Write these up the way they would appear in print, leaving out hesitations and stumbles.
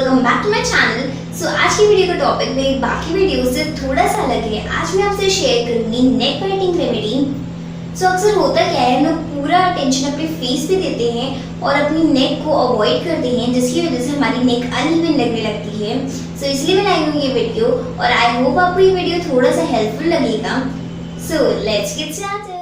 Welcome back to my channel. आज की video का टॉपिक मेरी बाकी वीडियो से थोड़ा सा अलग है। आज मैं आपसे शेयर करूंगी नेक वाइटनिंग रेमेडी। अक्सर होता क्या है, लोग पूरा अटेंशन अपने फेस पे देते हैं और अपनी नेक को अवॉइड करते हैं, जिसकी वजह से हमारी नेक अनइवन लगने लगती है। इसलिए मैं लाई हूँ ये वीडियो और आई होप आपको ये वीडियो थोड़ा सा हेल्पफुल लगेगा। Let's get started.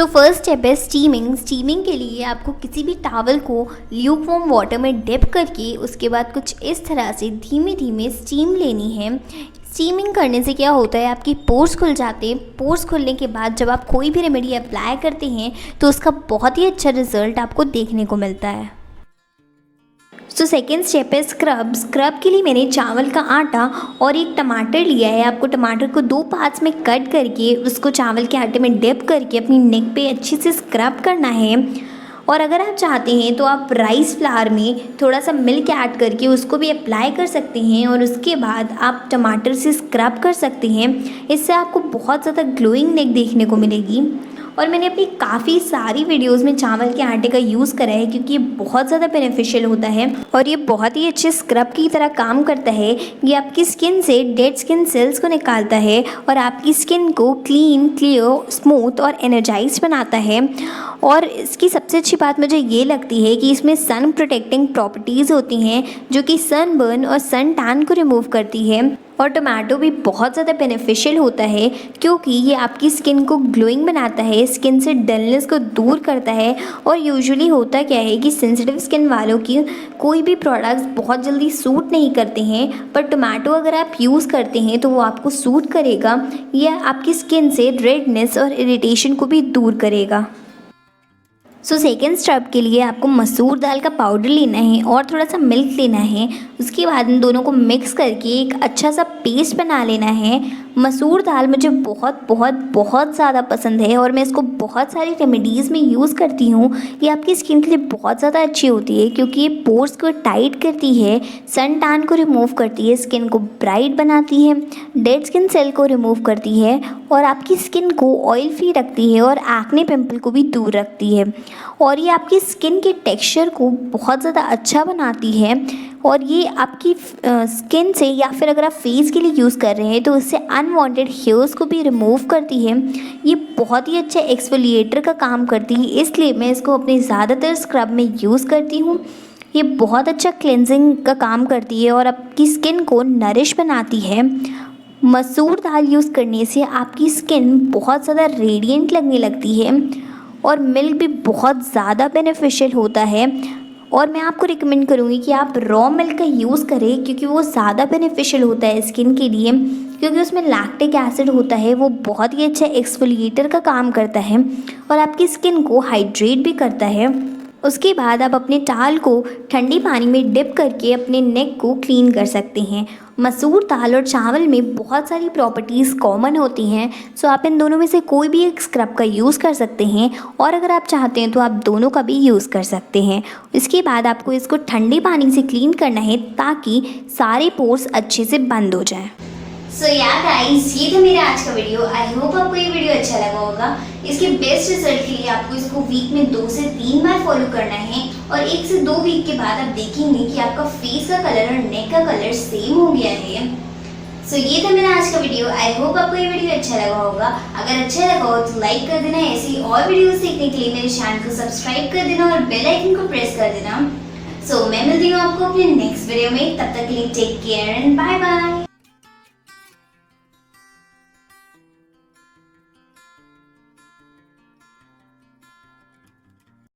First step है स्टीमिंग। स्टीमिंग के लिए आपको किसी भी टॉवल को ल्यूकवार्म वाटर में डिप करके उसके बाद कुछ इस तरह से धीमे धीमे स्टीम लेनी है। स्टीमिंग करने से क्या होता है, आपकी पोर्स खुल जाते हैं। पोर्स खुलने के बाद जब आप कोई भी रेमेडी अप्लाई करते हैं तो उसका बहुत ही अच्छा रिजल्ट आपको देखने को मिलता है। सेकेंड स्टेप है स्क्रब। स्क्रब के लिए मैंने चावल का आटा और एक टमाटर लिया है। आपको टमाटर को 2 पार्ट्स में कट करके उसको चावल के आटे में डिप करके अपनी नेक पे अच्छे से स्क्रब करना है। और अगर आप चाहते हैं तो आप राइस फ्लावर में थोड़ा सा मिल्क ऐड करके उसको भी अप्लाई कर सकते हैं और उसके बाद आप टमाटर से स्क्रब कर सकते हैं। इससे आपको बहुत ज़्यादा ग्लोइंग नेक देखने को मिलेगी। और मैंने अपनी काफ़ी सारी वीडियोस में चावल के आटे का यूज़ करा है क्योंकि ये बहुत ज़्यादा बेनिफिशियल होता है और ये बहुत ही अच्छे स्क्रब की तरह काम करता है। ये आपकी स्किन से डेड स्किन सेल्स को निकालता है और आपकी स्किन को क्लीन, क्लियर, स्मूथ और एनर्जाइज बनाता है। और इसकी सबसे अच्छी बात मुझे ये लगती है कि इसमें सन प्रोटेक्टिंग प्रॉपर्टीज़ होती हैं जो कि सन बर्न और सन टैन को रिमूव करती है। और टोमेटो भी बहुत ज़्यादा बेनिफिशियल होता है क्योंकि ये आपकी स्किन को ग्लोइंग बनाता है, स्किन से डलनेस को दूर करता है। और यूजुअली होता क्या है कि सेंसिटिव स्किन वालों की कोई भी प्रोडक्ट्स बहुत जल्दी सूट नहीं करते हैं, पर टोमेटो अगर आप यूज़ करते हैं तो वो आपको सूट करेगा। यह आपकी स्किन से रेडनेस और इरिटेशन को भी दूर करेगा। सेकेंड स्टेप के लिए आपको मसूर दाल का पाउडर लेना है और थोड़ा सा मिल्क लेना है। उसके बाद इन दोनों को मिक्स करके एक अच्छा सा पेस्ट बना लेना है। मसूर दाल मुझे बहुत बहुत बहुत ज़्यादा पसंद है और मैं इसको बहुत सारी रेमेडीज़ में यूज़ करती हूँ। ये आपकी स्किन के लिए बहुत ज़्यादा अच्छी होती है क्योंकि ये पोर्स को टाइट करती है, सन टैन को रिमूव करती है, स्किन को ब्राइट बनाती है, डेड स्किन सेल को रिमूव करती है और आपकी स्किन को ऑयल फ्री रखती है और एक्ने पिंपल को भी दूर रखती है। और ये आपकी स्किन के टेक्सचर को बहुत ज़्यादा अच्छा बनाती है और ये आपकी स्किन से या फिर अगर आप फेस के लिए यूज़ कर रहे हैं तो इससे अनवांटेड हेयर्स को भी रिमूव करती है। ये बहुत ही अच्छा एक्सफोलिएटर का काम करती है, इसलिए मैं इसको अपने ज़्यादातर स्क्रब में यूज़ करती हूँ। ये बहुत अच्छा क्लेंजिंग का काम करती है और आपकी स्किन को नरिश बनाती है। मसूर दाल यूज़ करने से आपकी स्किन बहुत ज़्यादा रेडिएंट लगने लगती है और मिल्क भी बहुत ज़्यादा बेनिफिशियल होता है। और मैं आपको रिकमेंड करूँगी कि आप रॉ मिल्क का यूज़ करें क्योंकि वो ज़्यादा बेनिफिशियल होता है स्किन के लिए, क्योंकि उसमें लैक्टिक एसिड होता है। वो बहुत ही अच्छा एक्सफोलिएटर का काम करता है और आपकी स्किन को हाइड्रेट भी करता है। उसके बाद आप अपने टाल को ठंडी पानी में डिप करके अपने नेक को क्लीन कर सकते हैं। मसूर दाल और चावल में बहुत सारी प्रॉपर्टीज़ कॉमन होती हैं, आप इन दोनों में से कोई भी एक स्क्रब का यूज़ कर सकते हैं और अगर आप चाहते हैं तो आप दोनों का भी यूज़ कर सकते हैं। इसके बाद आपको इसको ठंडे पानी से क्लीन करना है ताकि सारे पोर्स अच्छे से बंद हो जाएं। गाइस, ये था मेरा आज का वीडियो। आई होप आपको ये वीडियो अच्छा लगा होगा। इसके बेस्ट रिजल्ट के लिए आपको इसको वीक में 2 से 3 बार फॉलो करना है और 1 से 2 वीक के बाद आप देखेंगे कि आपका फेस का कलर और नेक का कलर सेम हो गया है। ये था मेरा आज का वीडियो। आई होप आपको ये वीडियो अच्छा लगा होगा। अगर अच्छा लगा हो तो लाइक कर देना, ऐसी और वीडियोस देखने के लिए मेरे चैनल को सब्सक्राइब कर देना और बेल आइकन को प्रेस कर देना। मैं मिलती हूँ आपको अपने नेक्स्ट वीडियो में। तब तक के लिए take care and bye bye.